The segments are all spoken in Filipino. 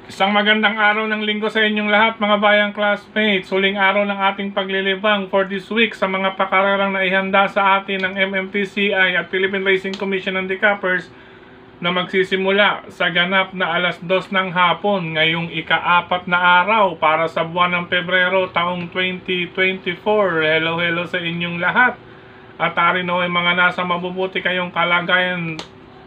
Isang magandang araw ng linggo sa inyong lahat mga bayang classmates. Huling araw ng ating paglilibang for this week sa mga pakararang na ihanda sa atin ng MMTCI at Philippine Racing Commission and Decappers na magsisimula sa ganap na alas 2 ng hapon ngayong ika-4 na araw para sa buwan ng Pebrero taong 2024. Hello sa inyong lahat. At arino ay mga nasa mabubuti kayong kalagayan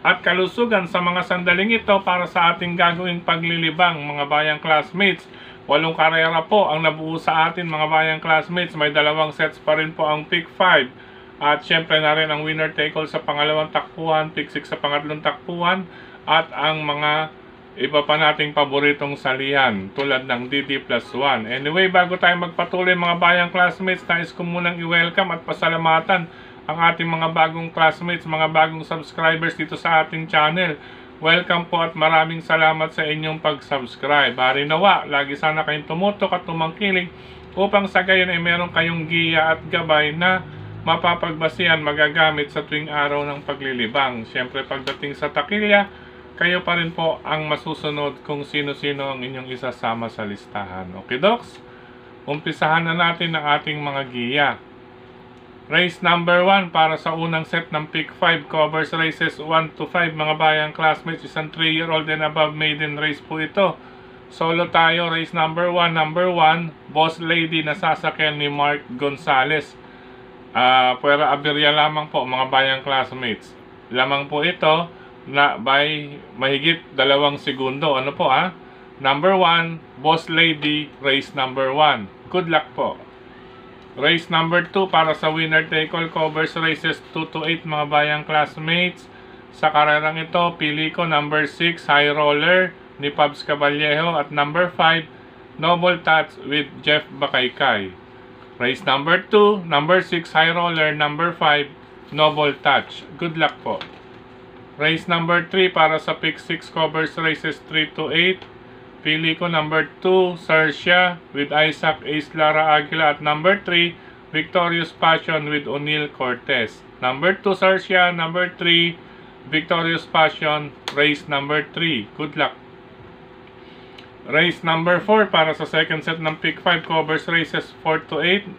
at kalusugan sa mga sandaling ito para sa ating gagawing paglilibang mga bayang classmates. 8 karera po ang nabuo sa atin mga bayang classmates. May 2 sets pa rin po ang pick 5. At syempre na rin ang winner take all sa pangalawang takbuhan, pick 6 sa pangatlong takbuhan. At ang mga iba pa nating paboritong salihan tulad ng DD+1. Anyway, bago tayo magpatuloy mga bayang classmates, nais ko munang i-welcome at pasalamatan ang ating mga bagong classmates, mga bagong subscribers dito sa ating channel. Welcome po at maraming salamat sa inyong pag-subscribe. Harinawa, lagi sana kayong tumutok at tumangkilig upang sa gayon ay meron kayong giya at gabay na mapapagbasihan, magagamit sa tuwing araw ng paglilibang. Siyempre pagdating sa takilya, kayo pa rin po ang masusunod kung sino-sino ang inyong isasama sa listahan. Okay, Docs? Umpisahan na natin ang ating mga giya. Race number 1 para sa unang set ng pick 5 covers races 1 to 5 mga bayang classmates. Isang 3-year-old and above maiden race po ito. Solo tayo, race number 1, Boss Lady na sasakyan ni Mark Gonzales. Puwera Aberya lamang po mga bayang classmates. Lamang po ito na by mahigit 2 segundo. Ano po Number 1, Boss Lady, race number 1. Good luck po. Race number 2 para sa winner take all covers races 2 to 8 mga bayang classmates. Sa karerang ito, pili ko number 6 High Roller ni Pabs Caballejo at number 5 Noble Touch with Jeff Bakaykay. Race number 2, number 6 High Roller, number 5 Noble Touch. Good luck po. Race number 3 para sa pick 6 covers races 3 to 8. Pili ko number 2, Sercia with Isaac Ace Lara Aguila at number 3, Victorious Passion with O'Neal Cortez. Number 2, Sercia. Number 3, Victorious Passion, race number 3. Good luck. Race number 4 para sa second set ng pick 5 covers races 4 to 8.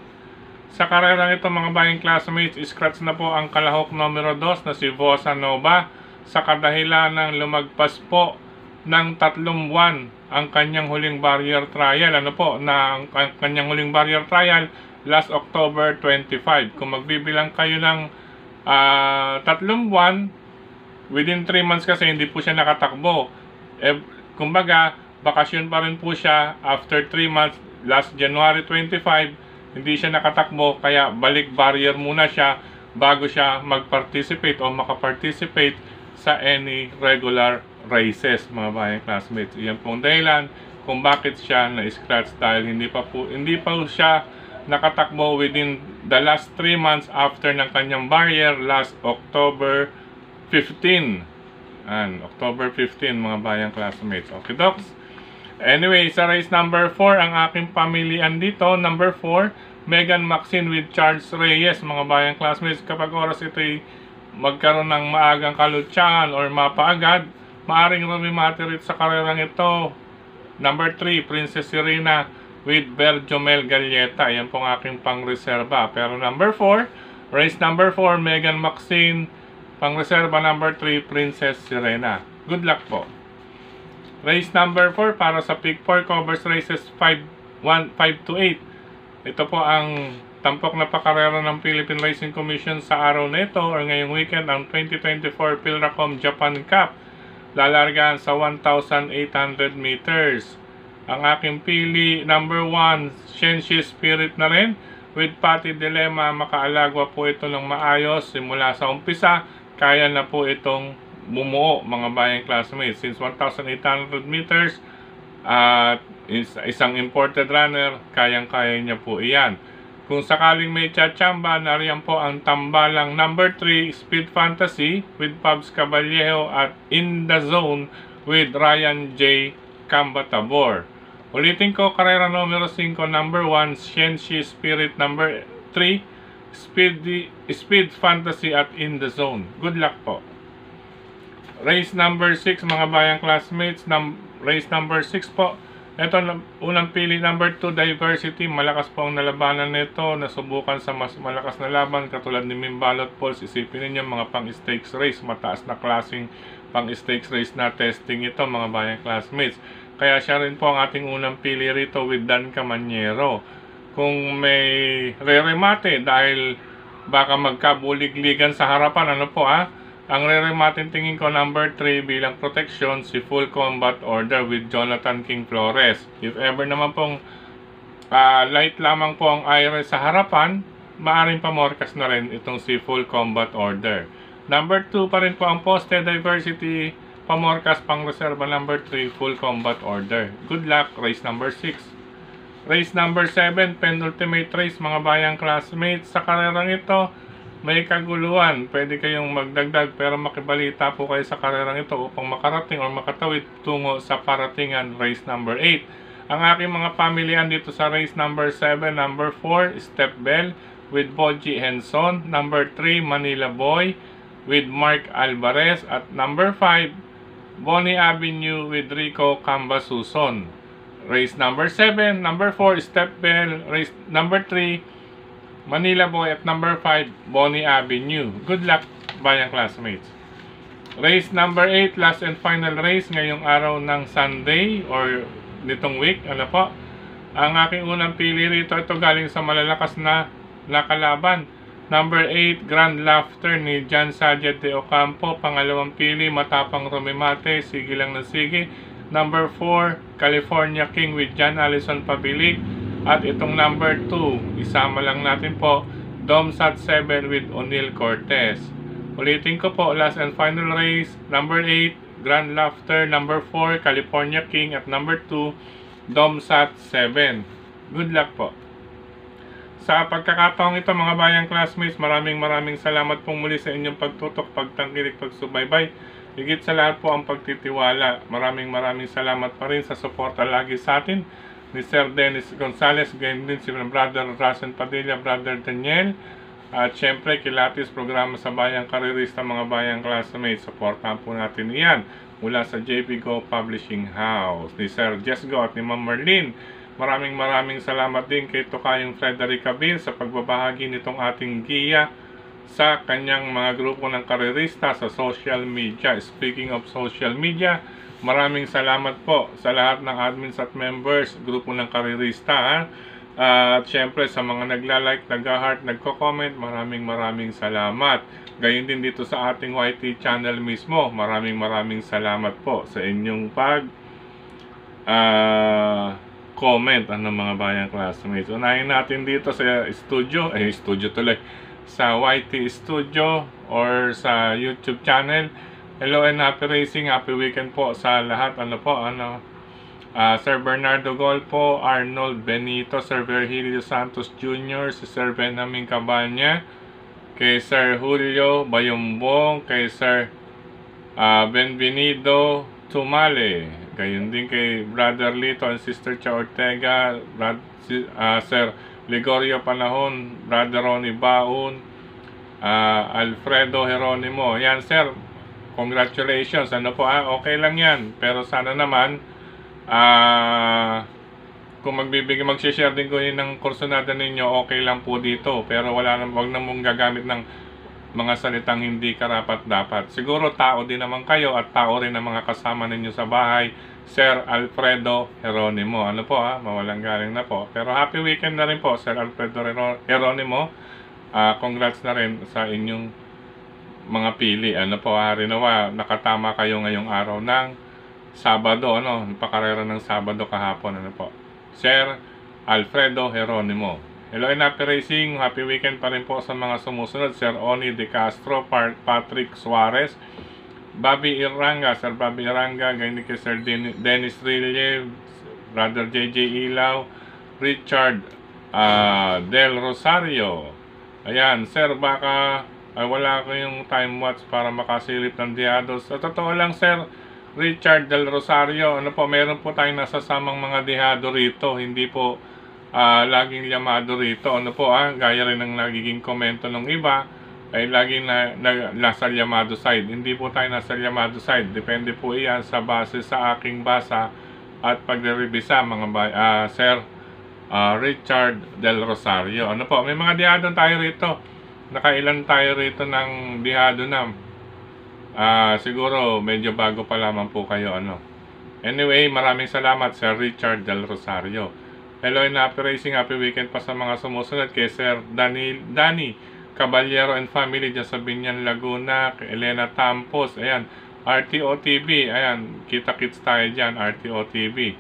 Sa karerang ito mga bayang classmates, scratch na po ang kalahok numero 2 na si Bossa Nova sa kadahilan ng lumagpas po ng 3 buwan ang kanyang huling barrier trial. Ang kanyang huling barrier trial last October 25. Kung magbibilang kayo ng 3 buwan, within 3 months kasi hindi po siya nakatakbo. Kumbaga, bakasyon pa rin po siya after 3 months, last January 25, hindi siya nakatakbo, kaya balik barrier muna siya bago siya mag-participate o makaparticipate sa any regular races mga bayang classmates. Iyan pong dahilan kung bakit siya na-scratch dahil hindi pa siya nakatakbo within the last 3 months after ng kanyang barrier last October 15. October 15 mga bayang classmates. Okay, Docs? Anyway, sa race number 4 ang aking pamilian dito, number 4, Megan Maxine with Charles Reyes mga bayang classmates. Kapag oras ito'y magkaroon ng maagang kalutsahan or mapaagad, maaring rumimaterit sa karerang ito. Number 3, Princess Serena with Berjomel Galleta. Yan pong aking pang-reserva. Pero number 4, race number 4, Megan Maxine. Pang-reserva number 3, Princess Serena. Good luck po. Race number 4 para sa pick 4 covers races 5 to 8. Ito po ang tampok na pakarera ng Philippine Racing Commission sa araw na ito or ngayong weekend, ang 2024 Philracom Japan Cup. Lalargaan sa 1,800 meters. Ang aking pili, number 1, Shenshi Spirit na rin. With Pati Dilemma, makaalagwa po ito ng maayos. Simula sa umpisa, kaya na po itong bumuo mga bayang classmates. Since 1,800 meters, isang imported runner, kayang-kaya niya po iyan. Kung sakaling may tsatsamba, nariyan po ang tambalang number 3, Speed Fantasy with Pabs Caballejo at In the Zone with Ryan J. Cambatabor. Ulitin ko, karera numero 5, number 1, Shenshi Spirit, number 3, Speed Fantasy at In the Zone. Good luck po. Race number 6 mga bayang classmates, race number 6 po. Ito, unang pili number 2, Diversity. Malakas po ang nalabanan nito. Nasubukan sa mas malakas na laban katulad ni Mimbalot Pulse. Isipin ninyo mga pang-stakes race. Mataas na klaseng pang-stakes race na testing ito mga bayang classmates. Kaya siya rin po ang ating unang pili rito with Dan Camanyero. Kung may re-remate dahil baka magkabulig-ligan sa harapan, ano po ang re-rematin tingin ko number 3 bilang protection, si Full Combat Order with Jonathan King Flores. If ever naman pong light lamang po ang iris sa harapan, maaring pamorkas na rin itong si Full Combat Order. Number 2 pa rin po ang poste, Diversity, pamorkas pang reserva. Number 3, Full Combat Order. Good luck, race number 6. Race number 7, penultimate race mga bayang classmates. Sa karerang ito, may kaguluhan. Pwede kayong magdagdag pero makibalita po kayo sa karerang ito upang makarating o makatawid tungo sa paratingan race number 8. Ang aking mga pamilihan dito sa race number 7, number 4, Step Bell with Boji Henson. Number 3, Manila Boy with Mark Alvarez. At number 5, Bonnie Avenue with Rico Cambasuson. Race number 7, number 4, Step Bell. Race number 3, Manila Boy. At number 5, Bonnie Avenue. Good luck, bayang classmates. Race number 8, last and final race ngayong araw ng Sunday or nitong week. Ano po? Ang aking unang pili rito, ito galing sa malalakas na nakalaban. Number 8, Grand Laughter ni John Sajet de Ocampo. Pangalawang pili, Matapang Rumimate, sige lang na sige. Number 4, California King with John Allison Pabilig. At itong number 2, isama lang natin po, Domsat 7 with O'Neil Cortez. Ulitin ko po, last and final race, number 8, Grand Laughter, number 4, California King, at number 2, Domsat 7. Good luck po. Sa pagkakataong ito mga bayang classmates, maraming salamat pong muli sa inyong pagtutok, pagtangkilik, pagsubaybay. Higit sa lahat po ang pagtitiwala. Maraming salamat pa rin sa suporta lagi sa atin ni Sir Dennis Gonzales, ganyan din si Brother Rasen Padilla, Brother Daniel, at syempre kilatis programa sa Bayang Karerista mga bayang classmates. Supportahan po natin iyan mula sa JP Go Publishing House, ni Sir Jesgo at ni Ma'am Marlene. Maraming salamat din kay Tokayong Frederica Bill sa pagbabahagi nitong ating giya sa kanyang mga grupo ng karerista sa social media. Speaking of social media, maraming salamat po sa lahat ng admins at members, grupo ng karerista. At syempre sa mga nagla-like, nag-heart, nagko-comment, maraming salamat. Gayon din dito sa ating YT channel mismo, maraming salamat po sa inyong comment, mga bayang classmates. Unahin natin dito sa studio sa YT Studio or sa YouTube channel. Hello and happy racing, happy weekend po sa lahat. Sir Bernardo Golpo, Arnold Benito, Sir Virgilio Santos Jr., si Sir Benjamin Cabanya, kay Sir Julio Bayombong, kay Sir Benvenido Tumale, gayon din kay Brother Lito and Sister Cha Ortega, Sir Ligorio Panahon, Brother Ronnie Baun, Alfredo Jeronimo. Yan sir, congratulations. Okay lang yan, pero sana naman kung magsishare din ko yun ng kursunada ninyo, okay lang po dito, pero wag na mong gagamit ng mga salitang hindi karapat-dapat. Siguro tao din naman kayo at tao rin ang mga kasama ninyo sa bahay. Sir Alfredo Jeronimo, mawalang galing na po, pero happy weekend na rin po Sir Alfredo Jeronimo. Congrats na rin sa inyong mga pili. Nakatama kayo ngayong araw ng Sabado, pakarera ng Sabado kahapon, Sir Alfredo Jeronimo. Hello and happy racing, happy weekend pa rin po sa mga sumusunod. Sir Oni De Castro, Patrick Suarez, Bobby Iranga, Sir Bobby Iranga, ganyan kay Sir Dennis Rille, Brother JJ Ilaw, Richard Del Rosario. Ayan, sir, baka wala ko yung time watch para makasilip ng dihados. Sa totoo lang, Sir Richard Del Rosario, meron po tayong nasasamang mga dihado rito. Hindi po laging llamado rito. Gaya rin ng nagiging komento ng iba. ay laging nasa Llamado side. Hindi po tayo nasa Llamado side. Depende po iyan sa base sa aking basa at pagre-revisa Sir Richard Del Rosario. Ano po, may mga dihado tayo rito. Nakailan tayo rito ng dihado na. Siguro medyo bago pa lamang po kayo ano. Anyway, maraming salamat Sir Richard Del Rosario. Hello and happy racing, happy weekend pa sa mga sumusunod kay Sir Danny Caballero and family dyan sa Binyan, Laguna, kay Elena Tampos, ayan, RTO-TV, ayan, kita-kits tayo dyan, RTO-TV.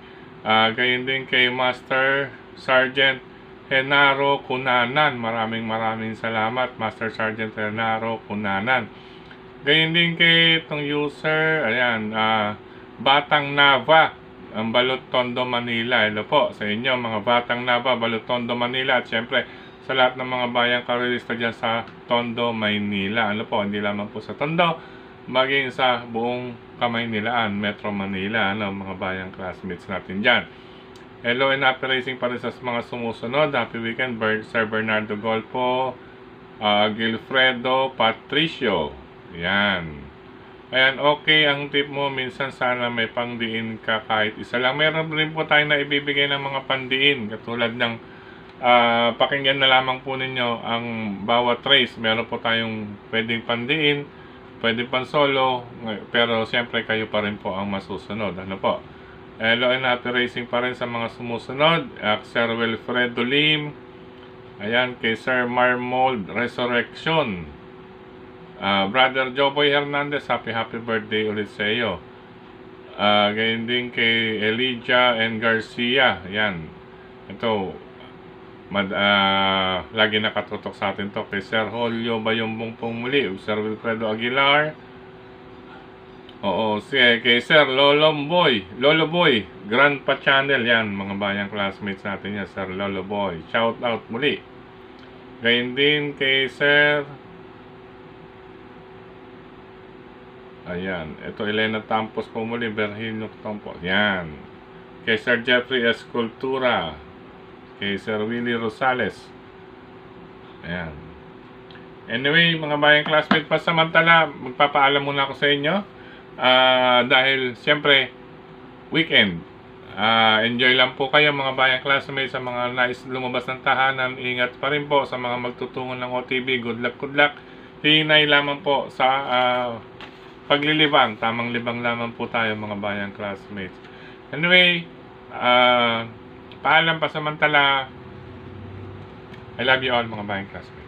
Gayon din kay Master Sergeant Henaro Cunanan, maraming salamat, Master Sergeant Henaro Cunanan. Gayon din kay itong user, ayan, Batang Nava, ang Balot Tondo, Manila. Hello po sa inyo, mga Batang Nava, Balot Tondo, Manila, at syempre, sa lahat ng mga bayang karelista dyan sa Tondo, Maynila. Ano po, hindi lamang po sa Tondo, maging sa buong Kamaynilaan, Metro Manila, ano, mga bayang classmates natin dyan. Hello and happy racing pa rin sa mga sumusunod. Happy weekend, Sir Bernardo Golfo, Gilfredo Patricio. Yan. Ayan, okay ang tip mo. Minsan sana may pangdiin ka kahit isa lang. Meron rin po tayo na ibibigay ng mga pandiin. Katulad ng pakinggan na lamang po ninyo ang bawat race. Meron po tayong pwedeng pandiin, pwedeng pan solo, pero siyempre kayo pa rin po ang masusunod. Ano po? Hello and happy racing pa rin sa mga sumusunod. Sir Wilfredo Lim, ayan, kay Sir Marmold Resurrection, Brother Joboy Hernandez, happy birthday ulit sa iyo. Ganyan din kay Elijah and Garcia, ayan, ito lagi nakatutok sa atin to, kay Sir Julio Bayumbong muli, Sir Wilfredo Aguilar, kay Sir Lolo Boy Grandpa Channel, yan, mga bayang classmates natin yan, Sir Lolo Boy, shout out muli. Gayon din kay Sir, ayan, ito Elena Tampos po muli, Berhino Tampos, yan, kay Sir Jeffrey Escultura, kay Sir Willie Rosales. Ayan. Anyway, mga bayang classmate, pasamantala, magpapaalam muna ako sa inyo. Dahil, siyempre, weekend. Enjoy lang po kayo, mga bayang classmates, sa mga nais lumabas ng tahanan. Ingat pa rin po sa mga magtutungo ng OTB. Good luck. Hinay lamang po sa paglilibang. Tamang libang lamang po tayo, mga bayang classmates. Anyway, paalam pasamantala. I love you all, mga bayang classmates.